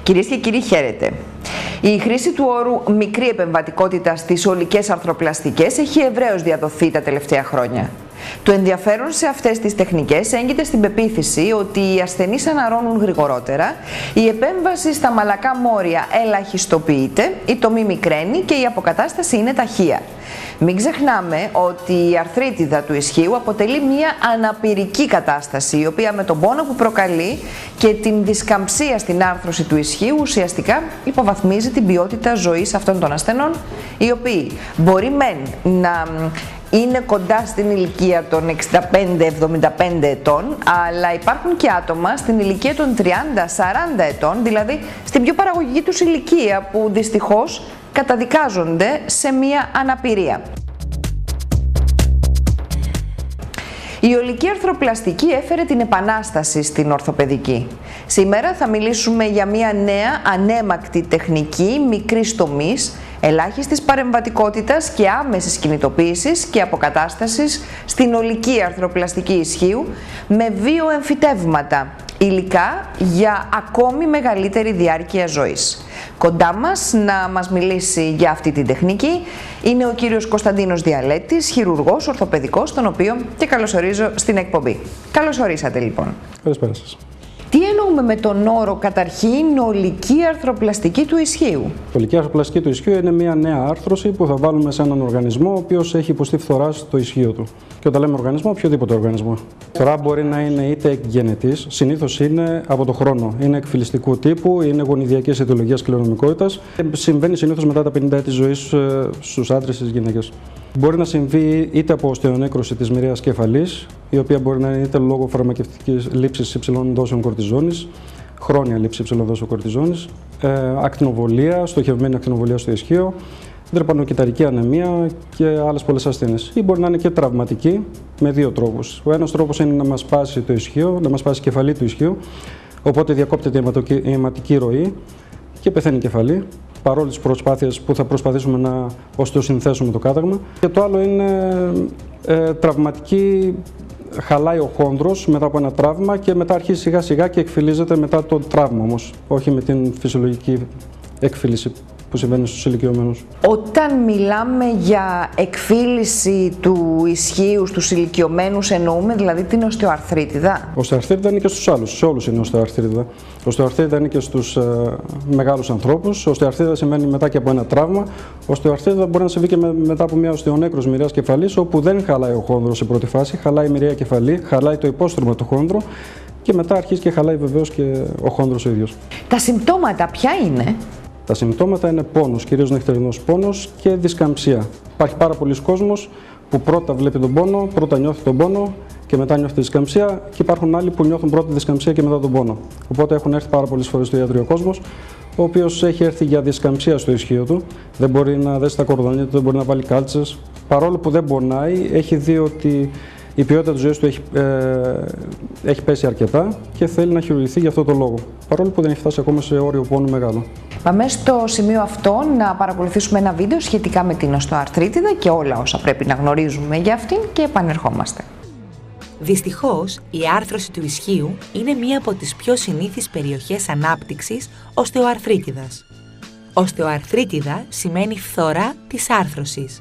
Κυρίες και κύριοι, χαίρετε. Η χρήση του όρου μικρή επεμβατικότητα στις ολικές αρθροπλαστικές έχει ευρέως διαδοθεί τα τελευταία χρόνια. Το ενδιαφέρον σε αυτές τις τεχνικές έγκυται στην πεποίθηση ότι οι ασθενείς αναρρώνουν γρηγορότερα, η επέμβαση στα μαλακά μόρια ελαχιστοποιείται, η τομή μικραίνει και η αποκατάσταση είναι ταχεία. Μην ξεχνάμε ότι η αρθρίτιδα του ισχύου αποτελεί μια αναπηρική κατάσταση, η οποία με τον πόνο που προκαλεί και την δισκαμψία στην άρθρωση του ισχύου ουσιαστικά υποβαθμίζει την ποιότητα ζωής αυτών των ασθενών, οι οποίοι μπορεί να είναι κοντά στην ηλικία των 65-75 ετών, αλλά υπάρχουν και άτομα στην ηλικία των 30-40 ετών, δηλαδή στην πιο παραγωγική τους ηλικία, που δυστυχώς καταδικάζονται σε μία αναπηρία. Η ολική αρθροπλαστική έφερε την επανάσταση στην ορθοπαιδική. Σήμερα θα μιλήσουμε για μια νέα ανέμακτη τεχνική μικρής τομής, ελάχιστης παρεμβατικότητας και άμεσης κινητοποίησης και αποκατάστασης στην ολική αρθροπλαστική ισχύου με βιοεμφυτεύματα, υλικά για ακόμη μεγαλύτερη διάρκεια ζωής. Κοντά μας να μας μιλήσει για αυτή την τεχνική είναι ο κύριος Κωνσταντίνος Διαλέτης, χειρουργός, ορθοπαιδικός, τον οποίο και καλωσορίζω στην εκπομπή. Καλώς ορίσατε λοιπόν. Καλησπέρα σας. Τι εννοούμε με τον όρο καταρχήν ολική αρθροπλαστική του ισχύου? Η ολική αρθροπλαστική του ισχύου είναι μια νέα άρθρωση που θα βάλουμε σε έναν οργανισμό ο οποίος έχει υποστεί φθορά στο ισχύο του. Και όταν λέμε οργανισμό, οποιοδήποτε οργανισμό. Φθορά μπορεί να είναι είτε εκγενετής, συνήθως είναι από το χρόνο. Είναι εκφυλιστικού τύπου, είναι γονιδιακής αιτιολογίας κληρονομικότητας. Συμβαίνει συνήθως μετά τα 50 έτη ζωής στους άντρες και στις γυναίκες. Μπορεί να συμβεί είτε από οστεονέκρωση της μοιραίας κεφαλής, η οποία μπορεί να είναι είτε λόγω φαρμακευτικής λήψης υψηλών δόσεων κορτιζόνης, χρόνια λήψη υψηλών δόσεων κορτιζόνης, ακτινοβολία, στοχευμένη ακτινοβολία στο ισχύο, δρεπανοκυταρική ανεμία και άλλες πολλές ασθένειες. Ή μπορεί να είναι και τραυματική με δύο τρόπους. Ο ένας τρόπος είναι να μας σπάσει το ισχύο, να μας σπάσει η κεφαλή του ισχύου, οπότε διακόπτεται η αιματική ροή και πεθαίνει η κεφαλή, παρόλες τις προσπάθειες που θα προσπαθήσουμε να οστεοσυνθέσουμε το κάταγμα. Και το άλλο είναι τραυματική, χαλάει ο χόνδρος μετά από ένα τραύμα και μετά αρχίζει σιγά σιγά και εκφυλίζεται μετά το τραύμα όμως, όχι με την φυσιολογική εκφύλιση που συμβαίνει στους ηλικιωμένους. Όταν μιλάμε για εκφύλιση του ισχύου στους ηλικιωμένους, εννοούμε δηλαδή την οστεοαρθρίτιδα? Οστεοαρθρίτιδα είναι και στους άλλους, σε όλους είναι οστεοαρθρίτιδα. Οστεοαρθρίτιδα είναι και στους μεγάλους ανθρώπους. Οστεοαρθρίτιδα σημαίνει μετά και από ένα τραύμα. Οστεοαρθρίτιδα μπορεί να συμβεί και μετά από μια οστεονέκρωση μοιραίας κεφαλής, όπου δεν χαλάει ο χόνδρος σε πρώτη φάση, χαλάει η μοιραία κεφαλή, χαλάει το υπόστρωμα του χόνδρου και μετά αρχίζει και χαλάει βεβαίως και ο χόνδρος ο ίδιος. Τα συμπτώματα ποια είναι? Τα συμπτώματα είναι πόνος, κυρίως νυχτερινός πόνος και δισκαμψία. Υπάρχει πάρα πολλοί κόσμος που πρώτα βλέπει τον πόνο, πρώτα νιώθει τον πόνο και μετά νιώθει τη δισκαμψία, και υπάρχουν άλλοι που νιώθουν πρώτα τη δισκαμψία και μετά τον πόνο. Οπότε έχουν έρθει πάρα πολλές φορές στο ιατρείο κόσμος, ο οποίος έχει έρθει για δισκαμψία στο ισχύο του, δεν μπορεί να δέσει τα κορδόνια του, δεν μπορεί να βάλει κάλτσες. Παρόλο που δεν πονάει, έχει δει ότι η ποιότητα της ζωής του έχει πέσει αρκετά και θέλει να χειρουργηθεί για αυτό το λόγο. Παρόλο που δεν έχει φτάσει ακόμα σε όριο πόνου μεγάλο. Πάμε στο σημείο αυτό να παρακολουθήσουμε ένα βίντεο σχετικά με την οστεοαρθρίτιδα και όλα όσα πρέπει να γνωρίζουμε για αυτήν και επανερχόμαστε. Δυστυχώς, η άρθρωση του ισχύου είναι μία από τις πιο συνήθεις περιοχές ανάπτυξης οστεοαρθρίτιδας. Οστεοαρθρίτιδα σημαίνει φθορά της άρθρωσης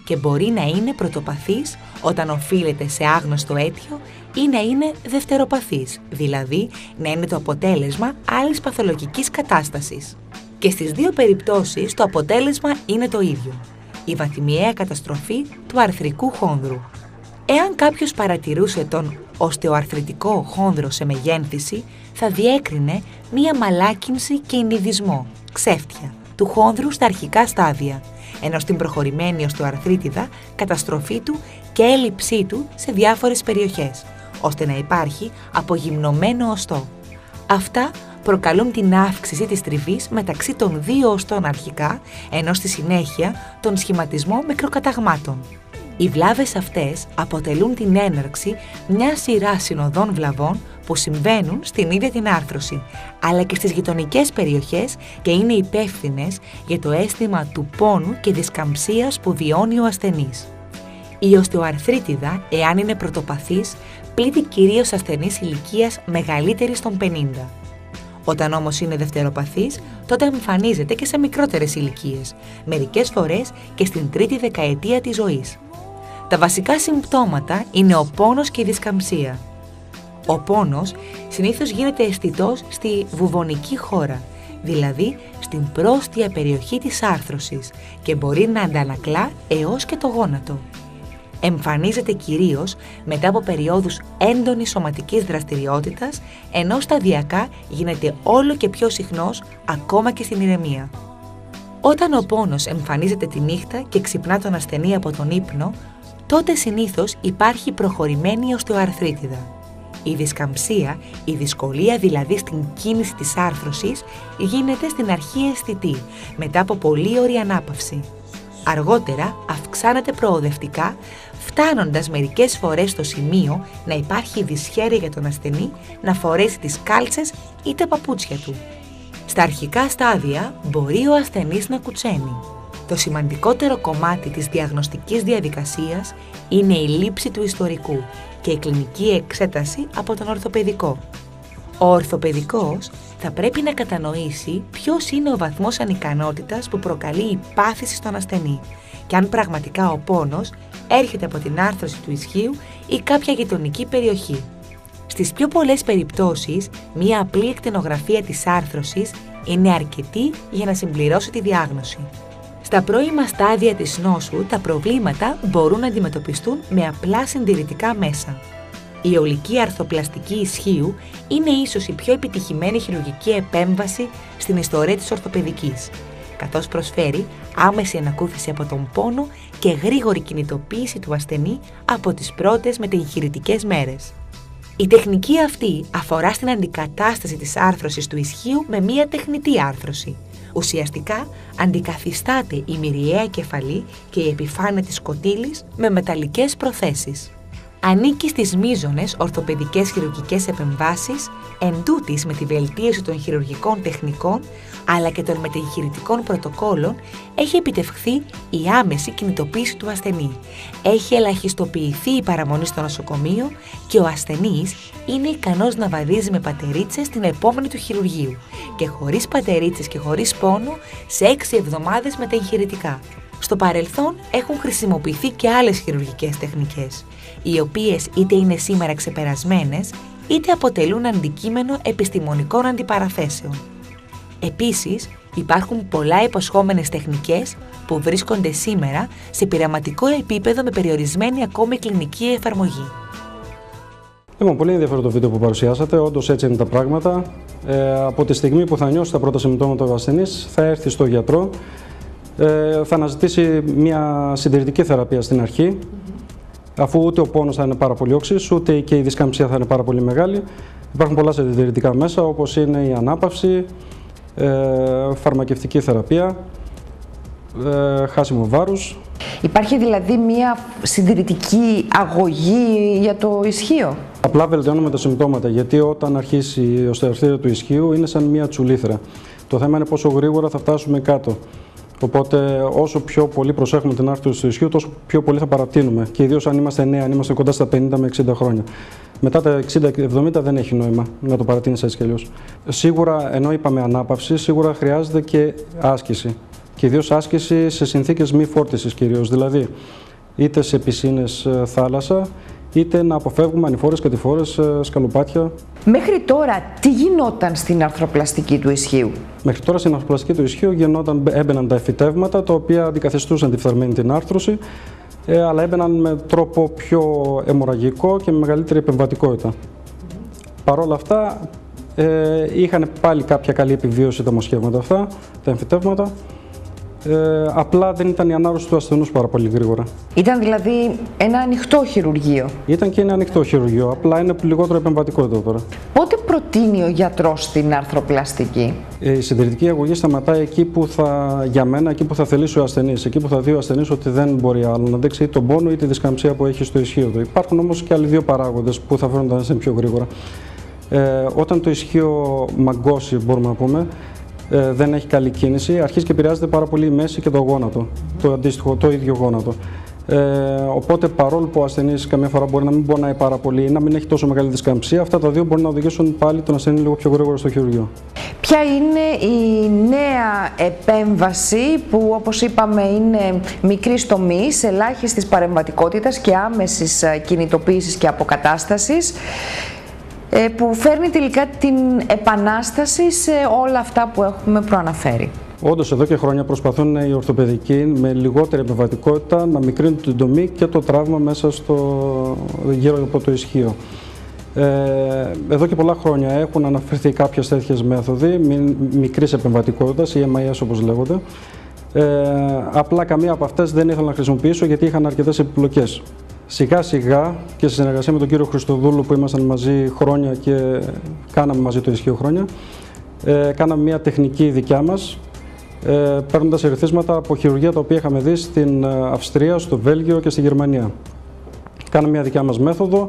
και μπορεί να είναι πρωτοπαθής όταν οφείλεται σε άγνωστο αίτιο ή να είναι δευτεροπαθής, δηλαδή να είναι το αποτέλεσμα άλλης παθολογικής κατάστασης. Και στις δύο περιπτώσεις το αποτέλεσμα είναι το ίδιο, η βαθμιαία καταστροφή του αρθρικού χόνδρου. Εάν κάποιος παρατηρούσε τον οστεοαρθριτικό χόνδρο σε μεγένθηση, θα διέκρινε μία μαλάκινση και ινιδισμό, ξέφτια, του χόνδρου στα αρχικά στάδια, ενώ στην προχωρημένη οστεοαρθρίτιδα καταστροφή του και έλλειψή του σε διάφορες περιοχές, ώστε να υπάρχει απογυμνωμένο οστό. Αυτά προκαλούν την αύξηση της τριβής μεταξύ των δύο οστών αρχικά, ενώ στη συνέχεια τον σχηματισμό μικροκαταγμάτων. Οι βλάβες αυτές αποτελούν την έναρξη μια σειρά συνοδών βλαβών που συμβαίνουν στην ίδια την άρθρωση, αλλά και στις γειτονικές περιοχές και είναι υπεύθυνες για το αίσθημα του πόνου και δισκαμψίας που βιώνει ο ασθενής. Η οστεοαρθρίτιδα, εάν είναι πρωτοπαθής, πλήττει κυρίως ασθενείς ηλικίας μεγαλύτερης των 50. Όταν όμως είναι δευτεροπαθής, τότε εμφανίζεται και σε μικρότερες ηλικίες, μερικές φορές και στην τρίτη δεκαετία της ζωής. Τα βασικά συμπτώματα είναι ο πόνος και η δισκαμψία. Ο πόνος συνήθως γίνεται αισθητός στη βουβονική χώρα, δηλαδή στην πρόστια περιοχή της άρθρωσης, και μπορεί να αντανακλά έως και το γόνατο. Εμφανίζεται κυρίως μετά από περιόδους έντονης σωματικής δραστηριότητας, ενώ σταδιακά γίνεται όλο και πιο συχνός ακόμα και στην ηρεμία. Όταν ο πόνος εμφανίζεται τη νύχτα και ξυπνά τον ασθενή από τον ύπνο, τότε συνήθως υπάρχει προχωρημένη οστεοαρθρίτιδα. Η δισκαμψία, η δυσκολία δηλαδή στην κίνηση της άρθρωσης, γίνεται στην αρχή αισθητή, μετά από πολλή ώρη ανάπαυση. Αργότερα αυξάνεται προοδευτικά, φτάνοντας μερικές φορές στο σημείο να υπάρχει δυσχέρεια για τον ασθενή να φορέσει τις κάλτσες ή τα παπούτσια του. Στα αρχικά στάδια μπορεί ο ασθενής να κουτσένει. Το σημαντικότερο κομμάτι της διαγνωστικής διαδικασίας είναι η λήψη του ιστορικού και η κλινική εξέταση από τον ορθοπαιδικό. Ο ορθοπαιδικός θα πρέπει να κατανοήσει ποιος είναι ο βαθμός ανικανότητας που προκαλεί η πάθηση στον ασθενή και αν πραγματικά ο πόνος έρχεται από την άρθρωση του ισχύου ή κάποια γειτονική περιοχή. Στις πιο πολλές περιπτώσεις, μία απλή εκτενογραφία της άρθρωσης είναι αρκετή για να συμπληρώσει τη διάγνωση. Στα πρώιμα στάδια της νόσου, τα προβλήματα μπορούν να αντιμετωπιστούν με απλά συντηρητικά μέσα. Η ολική αρθροπλαστική ισχύου είναι ίσως η πιο επιτυχημένη χειρουργική επέμβαση στην ιστορία της ορθοπαιδικής, καθώς προσφέρει άμεση ανακούφιση από τον πόνο και γρήγορη κινητοποίηση του ασθενή από τις πρώτες μετεγχειρητικές μέρες. Η τεχνική αυτή αφορά στην αντικατάσταση της άρθρωσης του ισχύου με μία τεχνητή άρθρωση. Ουσιαστικά αντικαθιστάται η μυριαία κεφαλή και η επιφάνεια της κοτύλης με μεταλλικές προθέσεις. Ανήκει στις μείζονες ορθοπαιδικές χειρουργικές επεμβάσεις, εντούτοις με τη βελτίωση των χειρουργικών τεχνικών αλλά και των μετεγχειρητικών πρωτοκόλων έχει επιτευχθεί η άμεση κινητοποίηση του ασθενή. Έχει ελαχιστοποιηθεί η παραμονή στο νοσοκομείο και ο ασθενής είναι ικανός να βαδίζει με πατερίτσες την επόμενη του χειρουργείου και χωρίς πατερίτσες και χωρίς πόνο σε 6 εβδομάδες μετεγχειρητικά. Στο παρελθόν έχουν χρησιμοποιηθεί και άλλες χειρουργικές τεχνικές, οι οποίες είτε είναι σήμερα ξεπερασμένες, είτε αποτελούν αντικείμενο επιστημονικών αντιπαραθέσεων. Επίσης, υπάρχουν πολλά υποσχόμενες τεχνικές που βρίσκονται σήμερα σε πειραματικό επίπεδο με περιορισμένη ακόμη κλινική εφαρμογή. Λοιπόν, πολύ ενδιαφέρον το βίντεο που παρουσιάσατε. Όντως έτσι είναι τα πράγματα. Από τη στιγμή που θα νιώσει τα πρώτα συμπτώματα ο ασθενής, θα έρθει στο γιατρό, θα αναζητήσει μια συντηρητική θεραπεία στην αρχή, αφού ούτε ο πόνος θα είναι πάρα πολύ όξης, ούτε και η δισκαμψία θα είναι πάρα πολύ μεγάλη. Υπάρχουν πολλά συντηρητικά μέσα, όπως είναι η ανάπαυση, φαρμακευτική θεραπεία, χάσιμο βάρους. Υπάρχει δηλαδή μια συντηρητική αγωγή για το ισχύο? Απλά βελτιώνουμε τα συμπτώματα, γιατί όταν αρχίσει η οστεοαρθρίτιδα του ισχύου είναι σαν μια τσουλήθρα. Το θέμα είναι πόσο γρήγορα θα φτάσουμε κάτω. Οπότε, όσο πιο πολύ προσέχουμε την άρθρωση του ισχύου, τόσο πιο πολύ θα παρατείνουμε. Και ιδίως αν είμαστε νέοι, αν είμαστε κοντά στα 50 με 60 χρόνια. Μετά τα 60-70 δεν έχει νόημα να το παρατείνεις έτσι κι αλλιώς. Σίγουρα, ενώ είπαμε ανάπαυση, σίγουρα χρειάζεται και άσκηση. Και ιδίως άσκηση σε συνθήκες μη φόρτισης κυρίως. Δηλαδή, είτε σε πισίνες θάλασσα, είτε να αποφεύγουμε ανηφόρες, κατηφόρες, σκαλοπάτια. Μέχρι τώρα, τι γινόταν στην αρθροπλαστική του ισχύου? Μέχρι τώρα στην αρθροπλαστική του ισχύου έμπαιναν τα εφυτεύματα, τα οποία αντικαθιστούσαν τη φθαρμένη την άρθρωση, αλλά έμπαιναν με τρόπο πιο αιμορραγικό και με μεγαλύτερη επεμβατικότητα. Παρ' όλα αυτά, είχαν πάλι κάποια καλή επιβίωση τα μοσχεύματα αυτά, τα εμφυτεύματα. Απλά δεν ήταν η ανάρρωση του ασθενούς πάρα πολύ γρήγορα. Ήταν δηλαδή ένα ανοιχτό χειρουργείο? Ήταν και ένα ανοιχτό χειρουργείο, απλά είναι λιγότερο επεμβατικό εδώ τώρα. Πότε προτείνει ο γιατρός την αρθροπλαστική? Η συντηρητική αγωγή σταματάει εκεί που για μένα, εκεί που θα θελήσει ο ασθενής. Εκεί που θα δει ο ασθενής ότι δεν μπορεί άλλο να δείξει είτε τον πόνο είτε τη δισκαμψία που έχει στο ισχύο του. Υπάρχουν όμως και άλλοι δύο παράγοντες που θα φέρουν τον ασθενή πιο γρήγορα. Όταν το ισχύο μαγκώσει, μπορούμε να πούμε, δεν έχει καλή κίνηση, αρχίζει και επηρεάζεται πάρα πολύ η μέση και το γόνατο, το αντίστοιχο, το ίδιο γόνατο. Οπότε, παρόλο που ο ασθενής καμιά φορά μπορεί να μην πονάει πάρα πολύ ή να μην έχει τόσο μεγάλη δισκαμψία, αυτά τα δύο μπορεί να οδηγήσουν πάλι τον ασθενή λίγο πιο γρήγορα στο χειρουργείο. Ποια είναι η νέα επέμβαση που, όπως είπαμε, είναι μικρής τομής, ελάχιστης παρεμβατικότητας και άμεσης κινητοποίησης και αποκατάστασης, που φέρνει τελικά την επανάσταση σε όλα αυτά που έχουμε προαναφέρει? Όντως, εδώ και χρόνια προσπαθούν οι ορθοπαιδικοί με λιγότερη επεμβατικότητα να μικρύνουν την τομή και το τραύμα μέσα γύρω από το ισχύο. Εδώ και πολλά χρόνια έχουν αναφερθεί κάποιες τέτοιες μέθοδοι μικρής επεμβατικότητας, οι MIS όπως λέγονται. Απλά καμία από αυτές δεν ήθελα να χρησιμοποιήσω γιατί είχαν αρκετές επιπλοκές. Σιγά σιγά και σε συνεργασία με τον κύριο Χριστοδούλου που ήμασταν μαζί χρόνια και κάναμε μαζί το ισχύο χρόνια, κάναμε μια τεχνική δικιά μας, παίρνοντας ερεθίσματα από χειρουργία τα οποία είχαμε δει στην Αυστρία, στο Βέλγιο και στη Γερμανία. Κάναμε μια δικιά μας μέθοδο,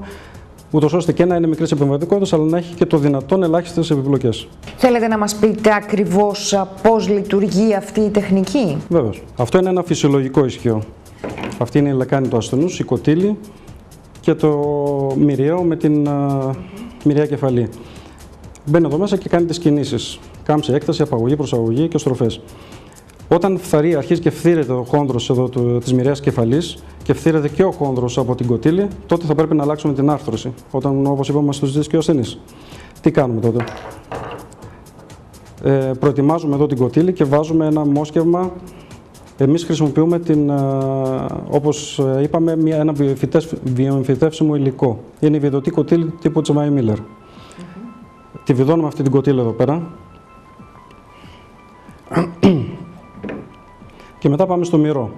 ούτως ώστε και να είναι μικρής επεμβατικότητας, αλλά να έχει και το δυνατόν ελάχιστες επιπλοκές. Θέλετε να μας πείτε ακριβώς πώς λειτουργεί αυτή η τεχνική? Βέβαιως. Αυτό είναι ένα φυσιολογικό ισχύο. Αυτή είναι η λεκάνη του ασθενούς, η κοτήλη και το μυριαίο με την μυριαία κεφαλή. Μπαίνει εδώ μέσα και κάνει τις κινήσεις. Κάμψη, έκταση, απαγωγή, προσαγωγή και στροφές. Όταν φθαρεί, αρχίζει και φθήρεται ο χόνδρος της μυριαίας κεφαλής και φθήρεται και ο χόνδρος από την κοτήλη, τότε θα πρέπει να αλλάξουμε την άρθρωση. Όταν, όπως είπαμε, μας το ζητήσει και ο ασθενής. Τι κάνουμε τότε? Προετοιμάζουμε εδώ την κοτήλη και βάζουμε ένα μόσκευμα. Εμείς χρησιμοποιούμε, όπως είπαμε, ένα βιοεμφυτεύσιμο υλικό. Είναι η βιδωτή κοτήλη τύπου Τσεμάι Μίλλερ. Τη βιδώνουμε αυτή την κοτήλη εδώ πέρα. Και μετά πάμε στο μυρό.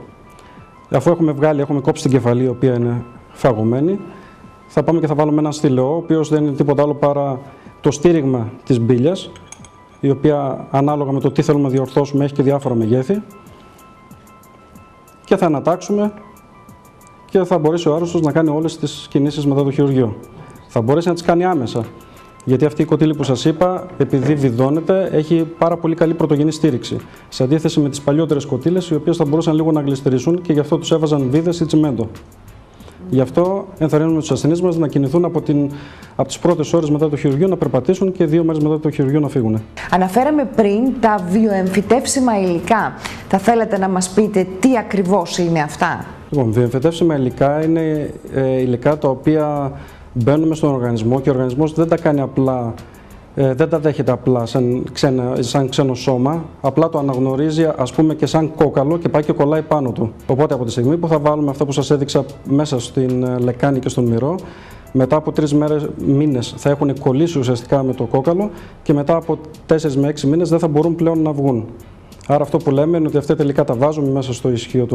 Αφού έχουμε κόψει την κεφαλή, η οποία είναι φαγωμένη, θα πάμε και θα βάλουμε ένα στυλαιό, ο οποίος δεν είναι τίποτα άλλο παρά το στήριγμα της μπύλιας, η οποία ανάλογα με το τι θέλουμε να διορθώσουμε έχει και διάφορα μεγέθη. Και θα ανατάξουμε και θα μπορέσει ο άρρωστος να κάνει όλες τις κινήσεις μετά το χειρουργείο. Θα μπορέσει να τις κάνει άμεσα. Γιατί αυτή η κοτήλη που σας είπα, επειδή βιδώνεται, έχει πάρα πολύ καλή πρωτογενή στήριξη. Σε αντίθεση με τις παλιότερες κοτήλες, οι οποίες θα μπορούσαν λίγο να γλιστερήσουν και γι' αυτό τους έβαζαν βίδες ή τσιμέντο. Γι' αυτό ενθαρρύνουμε τους ασθενείς μας να κινηθούν από τις πρώτες ώρες μετά το χειρουργείο, να περπατήσουν και 2 μέρες μετά το χειρουργείο να φύγουν. Αναφέραμε πριν τα βιοεμφυτεύσιμα υλικά. Θα θέλατε να μας πείτε τι ακριβώς είναι αυτά? Λοιπόν, βιοεμφυτεύσιμα υλικά είναι υλικά τα οποία μπαίνουν στον οργανισμό και ο οργανισμός δεν τα κάνει απλά, δεν τα δέχεται απλά σαν ξένο σώμα, απλά το αναγνωρίζει, ας πούμε, και σαν κόκαλο και πάει και κολλάει πάνω του. Οπότε από τη στιγμή που θα βάλουμε αυτά που σας έδειξα μέσα στην λεκάνη και στον μυρό, μετά από 3 μήνες θα έχουν κολλήσει ουσιαστικά με το κόκαλο και μετά από 4 με 6 μήνες δεν θα μπορούν πλέον να βγουν. Άρα αυτό που λέμε είναι ότι αυτά τελικά τα βάζουμε μέσα στο ισχύο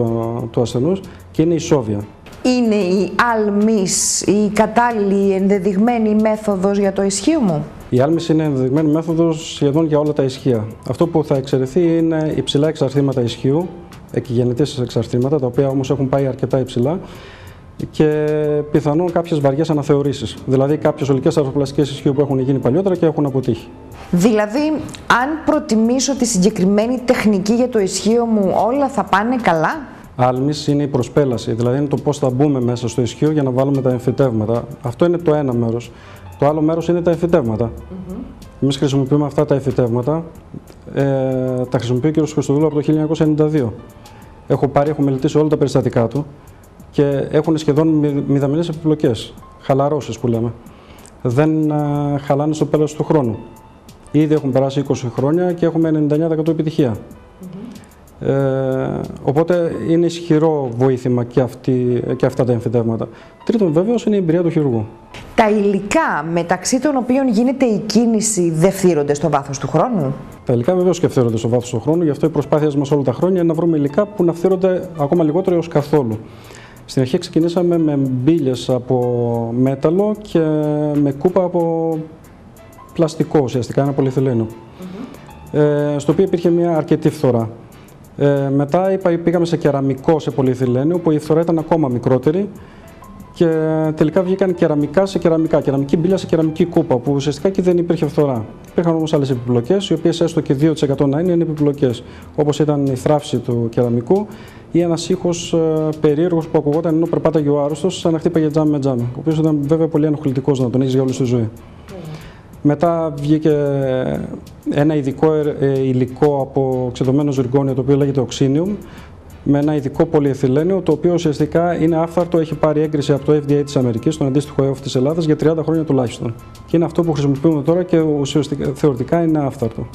του ασθενούς και είναι ισόβια. Είναι η άλμης η κατάλληλη, η ενδεδειγμένη μέθοδος για το ισχύο μου? Η άλμης είναι ενδεδειγμένη μέθοδος σχεδόν για όλα τα ισχύα. Αυτό που θα εξαιρεθεί είναι υψηλά εξαρθήματα ισχύου, εκγεννητές εξαρθήματα, τα οποία όμως έχουν πάει αρκετά υψηλά, και πιθανόν κάποιες βαριές αναθεωρήσεις. Δηλαδή κάποιες ολικές αρθροπλαστικές ισχύου που έχουν γίνει παλιότερα και έχουν αποτύχει. Δηλαδή, αν προτιμήσω τη συγκεκριμένη τεχνική για το ισχύο μου, όλα θα πάνε καλά? Άλμης είναι η προσπέλαση, δηλαδή είναι το πώς θα μπούμε μέσα στο ισχύο για να βάλουμε τα εμφυτεύματα. Αυτό είναι το ένα μέρος. Το άλλο μέρος είναι τα εμφυτεύματα. Εμείς χρησιμοποιούμε αυτά τα εμφυτεύματα. Τα χρησιμοποιεί ο κ. Χριστοδούλου από το 1992. Έχω μελετήσει όλα τα περιστατικά του και έχουν σχεδόν μηδαμινές επιπλοκές. Χαλαρώσεις που λέμε. Δεν χαλάνε στο πέλος του χρόνου. Ήδη έχουν περάσει 20 χρόνια και έχουμε 99% επιτυχία. Οπότε είναι ισχυρό βοήθημα και αυτά τα εμφυτεύματα. Τρίτον, βέβαιος, είναι η εμπειρία του χειρουργού. Τα υλικά μεταξύ των οποίων γίνεται η κίνηση δεν φθήρονται στο βάθος του χρόνου? Τα υλικά βεβαίως και φθήρονται στο βάθος του χρόνου, γι' αυτό η προσπάθεια μας όλα τα χρόνια είναι να βρούμε υλικά που να φθήρονται ακόμα λιγότερο έως καθόλου. Στην αρχή ξεκινήσαμε με μπύλιες από μέταλλο και με κούπα από πλαστικό, ουσιαστικά ένα πολυεθυλένιο, στο οποίο υπήρχε μια αρκετή φθορά. Μετά πήγαμε σε κεραμικό, σε πολυεθυλένιο, που η φθορά ήταν ακόμα μικρότερη και τελικά βγήκαν κεραμικά σε κεραμικά, κεραμική μπύλια σε κεραμική κούπα, που ουσιαστικά εκεί δεν υπήρχε φθορά. Υπήρχαν όμως άλλες επιπλοκές, οι οποίες έστω και 2% να είναι επιπλοκές, όπως ήταν η θράψη του κεραμικού ή ένας ήχος περίεργος που ακουγόταν ενώ περπάταγε ο άρρωστος, σαν να χτύπαγε τζάμι με τζάμι, ο οποίος ήταν βέβαια πολύ ενοχλητικός να τον έχεις για όλη τη ζωή. Μετά βγήκε ένα ειδικό υλικό από ξεδωμένο ζυργόνιο, το οποίο λέγεται οξίνιουμ, με ένα ειδικό πολυεθυλένιο, το οποίο ουσιαστικά είναι άφθαρτο, έχει πάρει έγκριση από το FDA της Αμερικής, τον αντίστοιχο ΕΟΦ της Ελλάδας, για 30 χρόνια τουλάχιστον. Και είναι αυτό που χρησιμοποιούμε τώρα και ουσιαστικά θεωρητικά είναι άφθαρτο.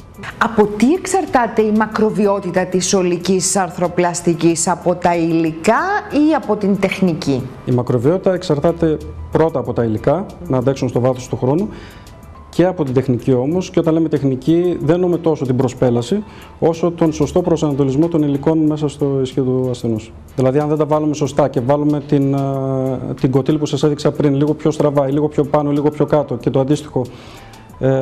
Από τι εξαρτάται η μακροβιότητα της ολικής αρθροπλαστικής, από τα υλικά ή από την τεχνική? Η μακροβιότητα εξαρτάται πρώτα από τα υλικά, να αντέξουν στο βάθος του χρόνου, και από την τεχνική όμως, και όταν λέμε τεχνική δεν εννοούμε τόσο την προσπέλαση, όσο τον σωστό προσανατολισμό των υλικών μέσα στο ισχύο του ασθενούς. Δηλαδή, αν δεν τα βάλουμε σωστά και βάλουμε την κοτήλη που σας έδειξα πριν λίγο πιο στραβά, λίγο πιο πάνω, λίγο πιο κάτω, και το αντίστοιχο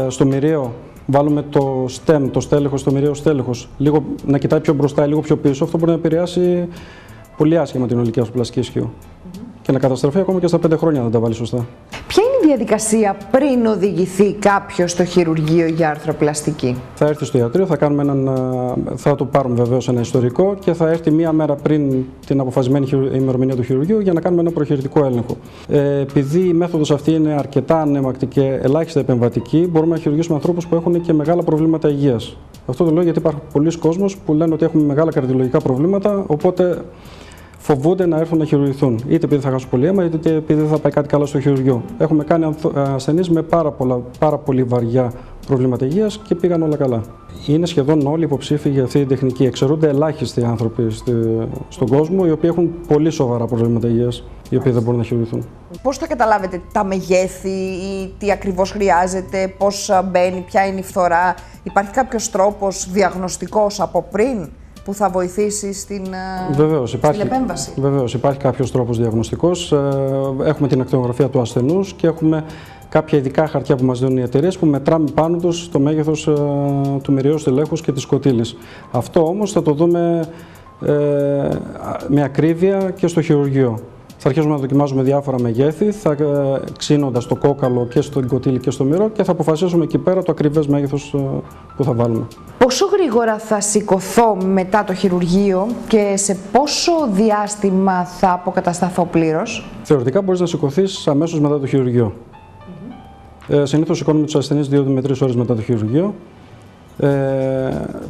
στο μοιραίο, βάλουμε το stem, το στέλεχος, το μοιραίο στέλεχος, λίγο να κοιτάει πιο μπροστά ή λίγο πιο πίσω, αυτό μπορεί να επηρεάσει πολύ άσχημα την ολική αρθροπλαστική ισχύο. Και να καταστραφεί ακόμα και στα 5 χρόνια αν δεν τα βάλει σωστά. Ποια είναι η διαδικασία πριν οδηγηθεί κάποιος στο χειρουργείο για αρθροπλαστική? Θα έρθει στο ιατρείο, θα του πάρουμε βεβαίως ένα ιστορικό και θα έρθει μία μέρα πριν την αποφασισμένη ημερομηνία του χειρουργείου για να κάνουμε ένα προχειρητικό έλεγχο. Επειδή η μέθοδος αυτή είναι αρκετά ανέμακτη και ελάχιστα επεμβατική, μπορούμε να χειρουργήσουμε ανθρώπους που έχουν και μεγάλα προβλήματα υγείας. Αυτό το λέω γιατί υπάρχουν πολλοί κόσμος που λένε ότι έχουμε μεγάλα καρδιολογικά προβλήματα, οπότε φοβούνται να έρθουν να χειρουργηθούν, είτε επειδή θα χάσουν πολύ αίμα, είτε επειδή δεν θα πάει κάτι καλά στο χειρουργείο. Έχουμε κάνει ασθενείς με πάρα πολύ βαριά προβλήματα υγείας και πήγαν όλα καλά. Είναι σχεδόν όλοι υποψήφοι για αυτή την τεχνική. Εξαιρούνται ελάχιστοι άνθρωποι στον κόσμο, οι οποίοι έχουν πολύ σοβαρά προβλήματα υγείας, οι οποίοι δεν μπορούν να χειρουργηθούν. Πώς θα καταλάβετε τα μεγέθη ή τι ακριβώς χρειάζεται, πώς μπαίνει, ποια είναι η φθορά? Υπάρχει κάποιος τρόπος διαγνωστικός από πριν που θα βοηθήσει στην επέμβαση? Βεβαίως, υπάρχει κάποιος τρόπος διαγνωστικός. Έχουμε την ακτινογραφία του ασθενούς και έχουμε κάποια ειδικά χαρτιά που μας δίνουν οι εταιρείες που μετράμε πάνω τους το μέγεθος του μοιραίου στελέχους και της κοτήλης. Αυτό όμως θα το δούμε με ακρίβεια και στο χειρουργείο. Θα αρχίσουμε να δοκιμάζουμε διάφορα μεγέθη, ξύνοντας το κόκαλο και στην κοτήλη και στο μυρό, και θα αποφασίσουμε εκεί πέρα το ακριβές μέγεθος που θα βάλουμε. Πόσο γρήγορα θα σηκωθώ μετά το χειρουργείο και σε πόσο διάστημα θα αποκατασταθώ πλήρως? Θεωρητικά μπορείς να σηκωθείς αμέσως μετά το χειρουργείο. Συνήθως σηκώνουμε τους ασθενείς 2 με 3 ώρες μετά το χειρουργείο.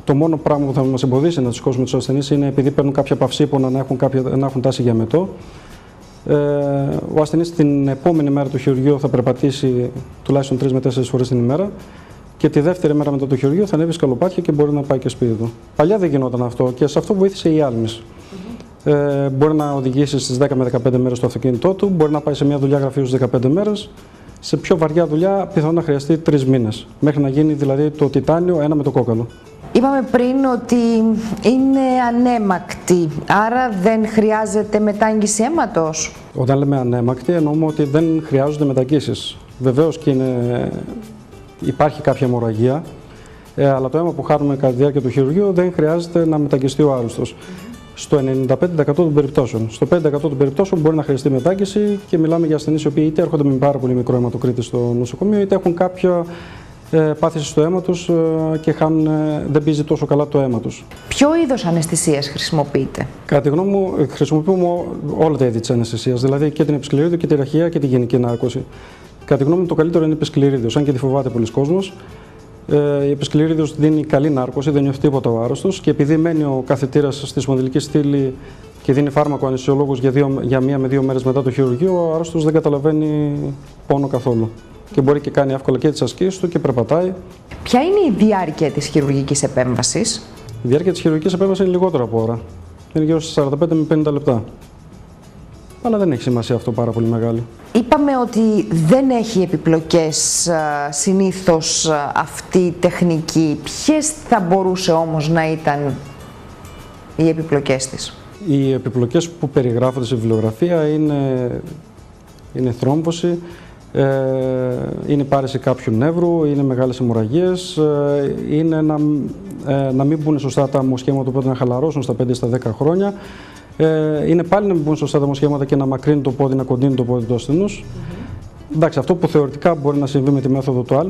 Το μόνο πράγμα που θα μας εμποδίσει να σηκώσουμε τους ασθενείς είναι επειδή παίρνουν κάποια παυσίπονα να έχουν τάση για μετό. Ο ασθενής την επόμενη μέρα του χειρουργείου θα περπατήσει τουλάχιστον 3 με 4 φορές την ημέρα και τη δεύτερη μέρα μετά το χειρουργείο θα ανέβει σκαλοπάτια και μπορεί να πάει και σπίτι του. Παλιά δεν γινόταν αυτό και σε αυτό βοήθησε η άλμης. Μπορεί να οδηγήσει στις 10 με 15 μέρες το αυτοκίνητό του, μπορεί να πάει σε μια δουλειά γραφείου στις 15 μέρες. Σε πιο βαριά δουλειά πιθανόν να χρειαστεί 3 μήνες, μέχρι να γίνει δηλαδή το τιτάνιο ένα με το κόκαλο. Είπαμε πριν ότι είναι ανέμακτη, άρα δεν χρειάζεται μετάγγιση αίματος. Όταν λέμε ανέμακτη εννοούμε ότι δεν χρειάζονται μεταγγίσεις. Βεβαίως και υπάρχει κάποια αιμορραγία, αλλά το αίμα που χάνουμε κατά τη διάρκεια του χειρουργείου δεν χρειάζεται να μεταγγιστεί ο άρρωστος. Στο 95% των περιπτώσεων. Στο 5% των περιπτώσεων μπορεί να χρειαστεί μετάγγιση και μιλάμε για ασθενείς οι οποίοι είτε έρχονται με πάρα πολύ μικρό αιματοκρίτη στο νοσοκομείο, είτε έχουν κάποια πάθηση στο αίμα τους και δεν πίζει τόσο καλά το αίμα τους. Ποιο είδος αναισθησίας χρησιμοποιείτε? Κατά τη γνώμη μου, χρησιμοποιούμε όλα τα είδη της αναισθησίας, δηλαδή και την επισκληρίδιο και τη ραχαία και τη γενική νάρκωση. Κατά τη γνώμη μου, το καλύτερο είναι η επισκληρίδιος, αν και τη φοβάται πολλοί κόσμος. Η επισκληρίδιος δίνει καλή νάρκωση, δεν νιώθει τίποτα ο άρρωστος και επειδή μένει ο καθετήρας στη σπονδυλική στήλη και δίνει φάρμακο αναισθησιολόγους για 1 με 2 μέρες μετά το χειρουργείο, ο άρρωστος δεν καταλαβαίνει πόνο καθόλου. Και μπορεί και κάνει εύκολα και τις ασκήσεις του και περπατάει. Ποια είναι η διάρκεια της χειρουργικής επέμβασης? Η διάρκεια της χειρουργικής επέμβασης είναι λιγότερο από ώρα. Είναι γύρω στις 45 με 50 λεπτά. Αλλά δεν έχει σημασία αυτό πάρα πολύ μεγάλη. Είπαμε ότι δεν έχει επιπλοκές συνήθως αυτή η τεχνική. Ποιες θα μπορούσε όμως να ήταν οι επιπλοκές της? Οι επιπλοκές που περιγράφονται στη βιβλιογραφία είναι θρόμβωση, είναι πάρεση κάποιου νεύρου, είναι μεγάλες αιμορραγίες, είναι να μην μπουν σωστά τα αμμοσχήματα, οπότε να χαλαρώσουν στα 5 στα 10 χρόνια. είναι πάλι να μπουν σωστά τα μοσχεύματα και να μακρύνει το πόδι, να κοντίνει το πόδι του ασθενούς. Εντάξει, αυτό που θεωρητικά μπορεί να συμβεί με τη μέθοδο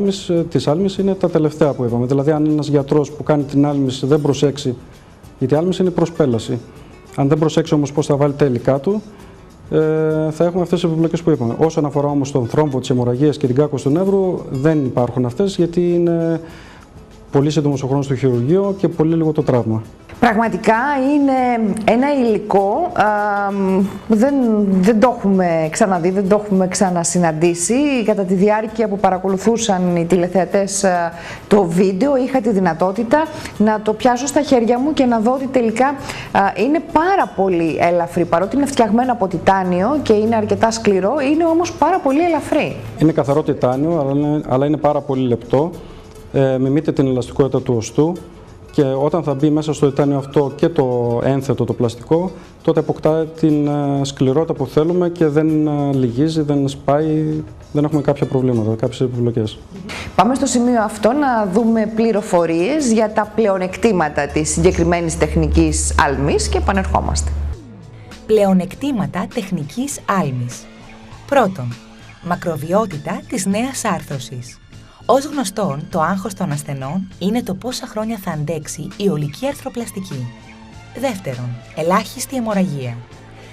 της άλμης είναι τα τελευταία που είπαμε. Δηλαδή, αν ένας γιατρός που κάνει την άλμηση δεν προσέξει, γιατί η άλμηση είναι προσπέλαση. Αν δεν προσέξει όμως πώς θα βάλει τα υλικά του, θα έχουμε αυτές τις επιπλοκές που είπαμε. Όσον αφορά όμως τον θρόμβο, τις αιμορραγίες και την κάκωση του νεύρου, δεν υπάρχουν αυτές, γιατί είναι πολύ σύντομος ο χρόνος του χειρουργείου και πολύ λίγο το τραύμα. Πραγματικά είναι ένα υλικό, δεν το έχουμε ξαναδεί, δεν το έχουμε ξανασυναντήσει. Κατά τη διάρκεια που παρακολουθούσαν οι τηλεθεατές το βίντεο, είχα τη δυνατότητα να το πιάσω στα χέρια μου και να δω ότι τελικά είναι πάρα πολύ ελαφρύ. Παρότι είναι φτιαγμένο από τιτάνιο και είναι αρκετά σκληρό, είναι όμως πάρα πολύ ελαφρύ. Είναι καθαρό τιτάνιο, αλλά είναι πάρα πολύ λεπτό. Μιμείται την ελαστικότητα του οστού. Και όταν θα μπει μέσα στο τιτάνιο αυτό και το ένθετο, το πλαστικό, τότε αποκτά την σκληρότητα που θέλουμε και δεν λυγίζει, δεν σπάει, δεν έχουμε κάποια προβλήματα, κάποιες επιπλοκές. Πάμε στο σημείο αυτό να δούμε πληροφορίες για τα πλεονεκτήματα της συγκεκριμένης τεχνικής άλμης και επανερχόμαστε. Πλεονεκτήματα τεχνικής άλμης. Πρώτον, μακροβιότητα της νέας άρθρωσης. Ως γνωστόν, το άγχος των ασθενών είναι το πόσα χρόνια θα αντέξει η ολική αρθροπλαστική. Δεύτερον, ελάχιστη αιμορραγία.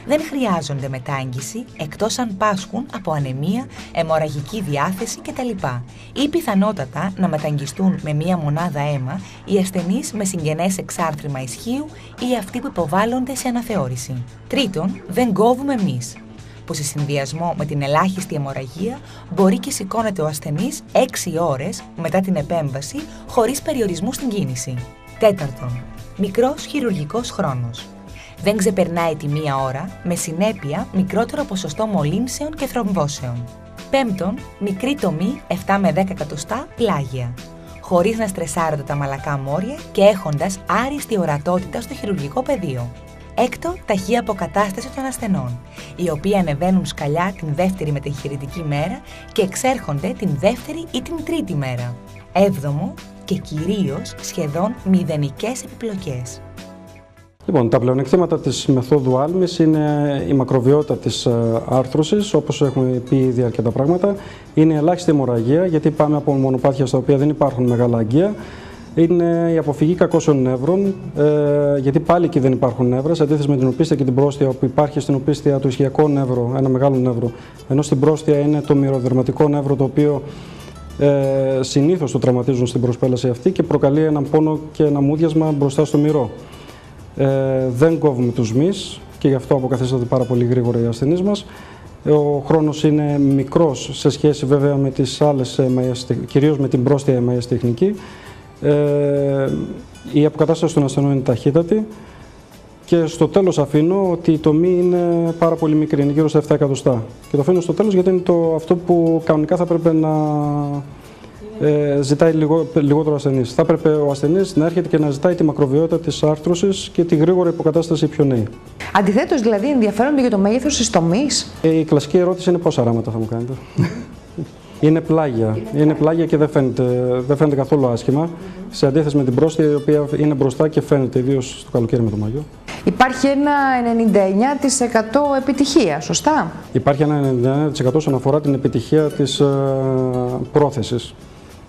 Δεν χρειάζονται μετάγγιση εκτός αν πάσχουν από ανεμία, αιμορραγική διάθεση κτλ. Ή πιθανότατα να μεταγγιστούν με μία μονάδα αίμα οι ασθενείς με συγγενές εξάρτημα ισχύου ή αυτοί που υποβάλλονται σε αναθεώρηση. Τρίτον, δεν κόβουμε εμείς, που σε συνδυασμό με την ελάχιστη αιμορραγία μπορεί και σηκώνεται ο ασθενής 6 ώρες μετά την επέμβαση χωρίς περιορισμού στην κίνηση. Τέταρτον, μικρός χειρουργικός χρόνος. Δεν ξεπερνάει τη 1 ώρα, με συνέπεια μικρότερο ποσοστό μολύνσεων και θρομβώσεων. Πέμπτον, μικρή τομή 7 με 10 εκατοστά πλάγια, χωρίς να στρεσάρονται τα μαλακά μόρια και έχοντας άριστη ορατότητα στο χειρουργικό πεδίο. Έκτο, ταχύ αποκατάσταση των ασθενών, οι οποίοι ανεβαίνουν σκαλιά την δεύτερη μετεγχειρητική μέρα και εξέρχονται την δεύτερη ή την τρίτη μέρα. Έβδομο, και κυρίως σχεδόν μηδενικές επιπλοκές. Λοιπόν, τα πλεονεκτήματα της μεθόδου άλμης είναι η μακροβιότητα της άρθρωσης, όπως έχουμε πει ήδη αρκετά πράγματα. Είναι η ελάχιστη αιμορραγία, γιατί πάμε από μονοπάτια στα οποία δεν υπάρχουν μεγάλα αγκία. Είναι η αποφυγή κακώσεων νεύρων, γιατί πάλι εκεί δεν υπάρχουν νεύρα, σε αντίθεση με την οπίστια και την πρόστια, όπου υπάρχει στην οπίστια το ισχυακό νεύρο, ένα μεγάλο νεύρο, ενώ στην πρόστια είναι το μυρωδερματικό νεύρο, το οποίο συνήθως το τραυματίζουν στην προσπέλαση αυτή και προκαλεί έναν πόνο και ένα μούδιασμα μπροστά στο μυρό. Δεν κόβουμε τους μυς και γι' αυτό αποκαθίσταται πάρα πολύ γρήγορα οι ασθενείς μας. Ο χρόνος είναι μικρός σε σχέση βέβαια με τις άλλες κυρίως με την πρόστια αιματιαία τεχνική. Η αποκατάσταση των ασθενών είναι ταχύτατη και στο τέλος αφήνω ότι η τομή είναι πάρα πολύ μικρή, είναι γύρω στα 7 εκατοστά. Και το αφήνω στο τέλος γιατί είναι αυτό που κανονικά θα πρέπει να ζητάει λιγότερο ασθενής. Θα έπρεπε ο ασθενής να έρχεται και να ζητάει τη μακροβιότητα της άρθρωσης και τη γρήγορη υποκατάσταση πιο νέοι. Αντιθέτως, δηλαδή, ενδιαφέρονται για το μέγεθος της τομής. Η κλασική ερώτηση είναι πόσα ράματα θα μου κάνετε. Είναι πλάγια. Είναι πλάγια και δεν φαίνεται καθόλου άσχημα. Σε αντίθεση με την πρόστια, η οποία είναι μπροστά και φαίνεται, ιδίως στο καλοκαίρι με το μαγιό. Υπάρχει ένα 99% επιτυχία, σωστά? Υπάρχει ένα 99% όσον αφορά την επιτυχία της πρόθεσης.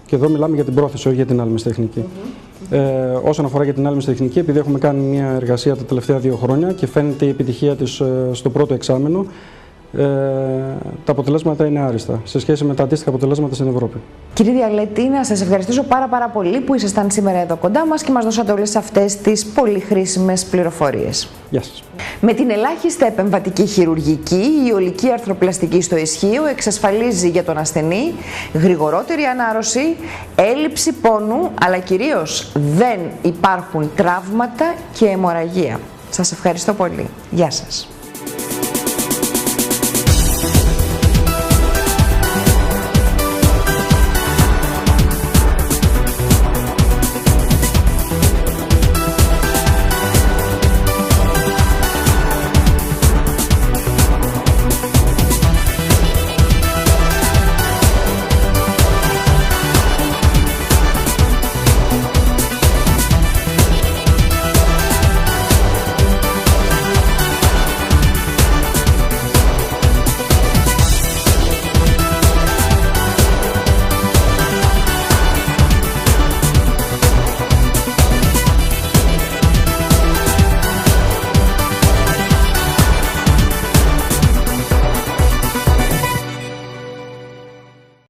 Και εδώ μιλάμε για την πρόθεση, όχι για την άλμης τεχνική. Όσον αφορά για την άλμης τεχνική, επειδή έχουμε κάνει μια εργασία τα τελευταία 2 χρόνια και φαίνεται η επιτυχία της στο πρώτο εξάμηνο, τα αποτελέσματα είναι άριστα σε σχέση με τα αντίστοιχα αποτελέσματα στην Ευρώπη. Κύριε Διαλέτη, να σας ευχαριστήσω πάρα πολύ που ήσασταν σήμερα εδώ κοντά μας και μας δώσατε όλες αυτές τις πολύ χρήσιμες πληροφορίες. Γεια σας. Με την ελάχιστη επεμβατική χειρουργική, η ολική αρθροπλαστική στο ισχύο εξασφαλίζει για τον ασθενή γρηγορότερη ανάρρωση, έλλειψη πόνου, αλλά κυρίως δεν υπάρχουν τραύματα και αιμορραγία. Σας ευχαριστώ πολύ. Γεια σας.